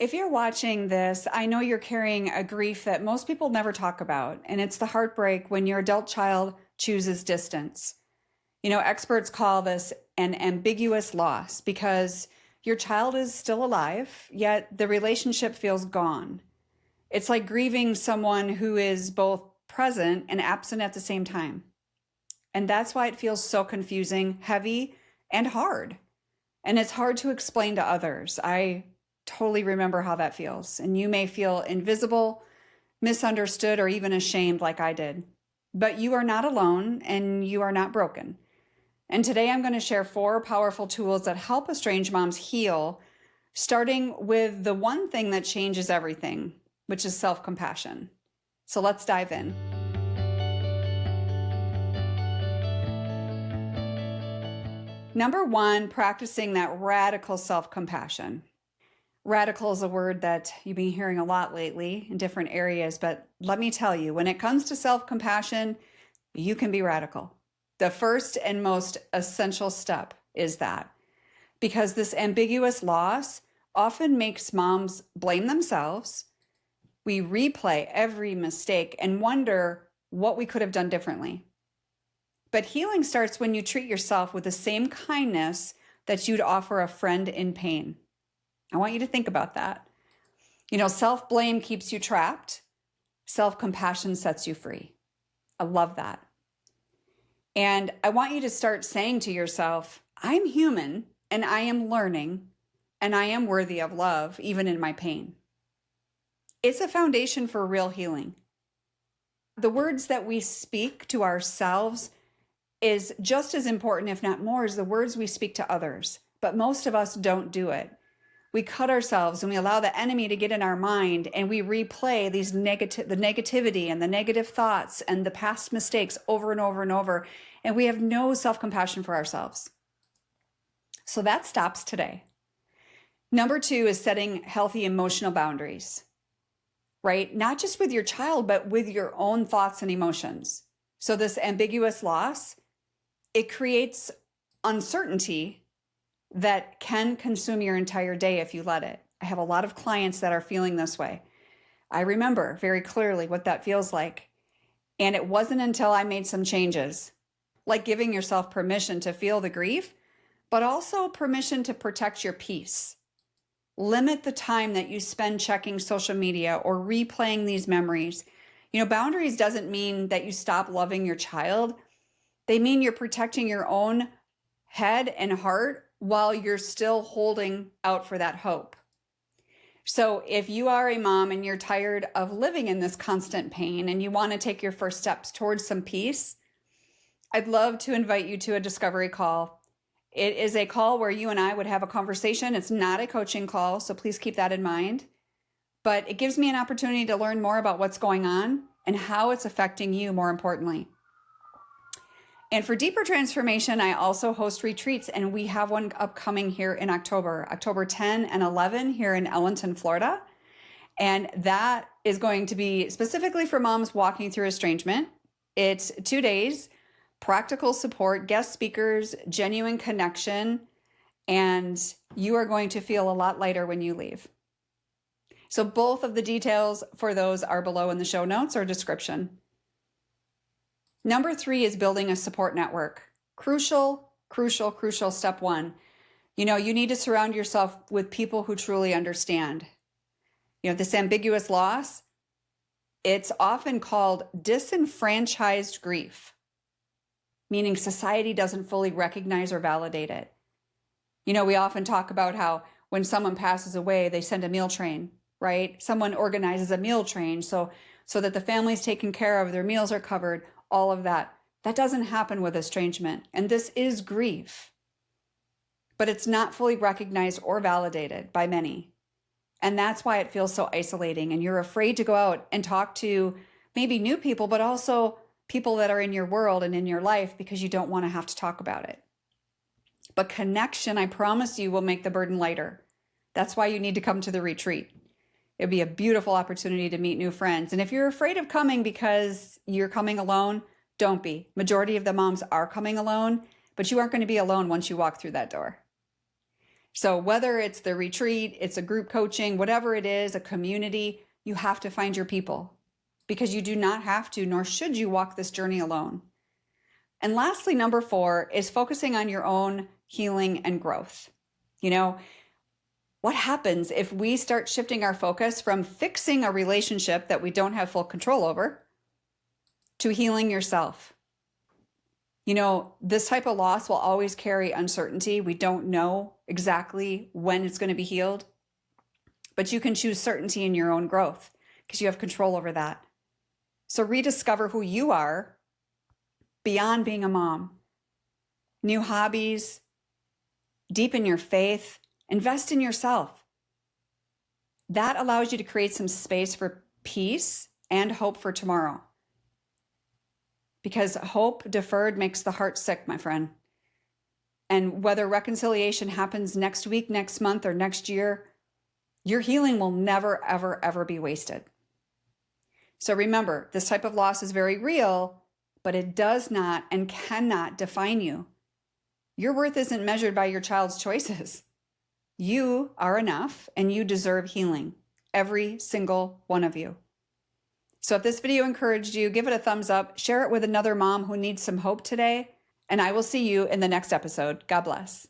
If you're watching this, I know you're carrying a grief that most people never talk about, and it's the heartbreak when your adult child chooses distance. Experts call this an ambiguous loss because your child is still alive, yet the relationship feels gone. It's like grieving someone who is both present and absent at the same time. And that's why it feels so confusing, heavy, and hard. And it's hard to explain to others. I totally remember how that feels. And you may feel invisible, misunderstood, or even ashamed like I did. But you are not alone and you are not broken. And today I'm going to share 4 powerful tools that help estranged moms heal, starting with the one thing that changes everything, which is self-compassion. So let's dive in. Number 1, practicing that radical self-compassion. Radical is a word that you've been hearing a lot lately in different areas, but let me tell you, when it comes to self-compassion, you can be radical. The first and most essential step is that, because this ambiguous loss often makes moms blame themselves. We replay every mistake and wonder what we could have done differently. But healing starts when you treat yourself with the same kindness that you'd offer a friend in pain. I want you to think about that. Self-blame keeps you trapped. Self-compassion sets you free. I love that. And I want you to start saying to yourself, I'm human and I am learning and I am worthy of love, even in my pain. It's a foundation for real healing. The words that we speak to ourselves is just as important, if not more, as the words we speak to others. But most of us don't do it. We cut ourselves and we allow the enemy to get in our mind, and we replay the negativity and the negative thoughts and the past mistakes over and over and over. And we have no self-compassion for ourselves. So that stops today. Number 2 is setting healthy emotional boundaries, right? Not just with your child, but with your own thoughts and emotions. So this ambiguous loss, it creates uncertainty that can consume your entire day if you let it. I have a lot of clients that are feeling this way. I remember very clearly what that feels like. And it wasn't until I made some changes, like giving yourself permission to feel the grief, but also permission to protect your peace. Limit the time that you spend checking social media or replaying these memories. Boundaries doesn't mean that you stop loving your child. They mean you're protecting your own head and heart while you're still holding out for that hope. So if you are a mom and you're tired of living in this constant pain and you want to take your first steps towards some peace, I'd love to invite you to a discovery call. It is a call where you and I would have a conversation. It's not a coaching call, so please keep that in mind. But it gives me an opportunity to learn more about what's going on and how it's affecting you, more importantly. And for deeper transformation, I also host retreats, and we have one upcoming here in October 10 and 11 here in Ellenton, Florida. And that is going to be specifically for moms walking through estrangement. It's 2 days, practical support, guest speakers, genuine connection, and you are going to feel a lot lighter when you leave. So both of the details for those are below in the show notes or description. Number 3 is building a support network. Crucial step 1. You need to surround yourself with people who truly understand. This ambiguous loss, it's often called disenfranchised grief, meaning society doesn't fully recognize or validate it. We often talk about how when someone passes away, they send a meal train, right? Someone organizes a meal train so that the family's taken care of, their meals are covered, all of that. That doesn't happen with estrangement. And this is grief, but it's not fully recognized or validated by many. And that's why it feels so isolating. And you're afraid to go out and talk to maybe new people, but also people that are in your world and in your life because you don't want to have to talk about it. But connection, I promise you, will make the burden lighter. That's why you need to come to the retreat. It'd be a beautiful opportunity to meet new friends. And if you're afraid of coming because you're coming alone, don't be. Majority of the moms are coming alone, but you aren't going to be alone once you walk through that door. So whether it's the retreat, it's a group coaching, whatever it is, a community, you have to find your people because you do not have to, nor should you walk this journey alone. And lastly, number 4 is focusing on your own healing and growth. You know, what happens if we start shifting our focus from fixing a relationship that we don't have full control over to healing yourself? You know, this type of loss will always carry uncertainty. We don't know exactly when it's going to be healed, but you can choose certainty in your own growth because you have control over that. So rediscover who you are beyond being a mom. New hobbies, deepen your faith, invest in yourself. That allows you to create some space for peace and hope for tomorrow. Because hope deferred makes the heart sick, my friend. And whether reconciliation happens next week, next month, or next year, your healing will never, ever, ever be wasted. So remember, this type of loss is very real, but it does not and cannot define you. Your worth isn't measured by your child's choices. You are enough and you deserve healing, every single one of you. So if this video encouraged you, give it a thumbs up, share it with another mom who needs some hope today, and I will see you in the next episode. God bless.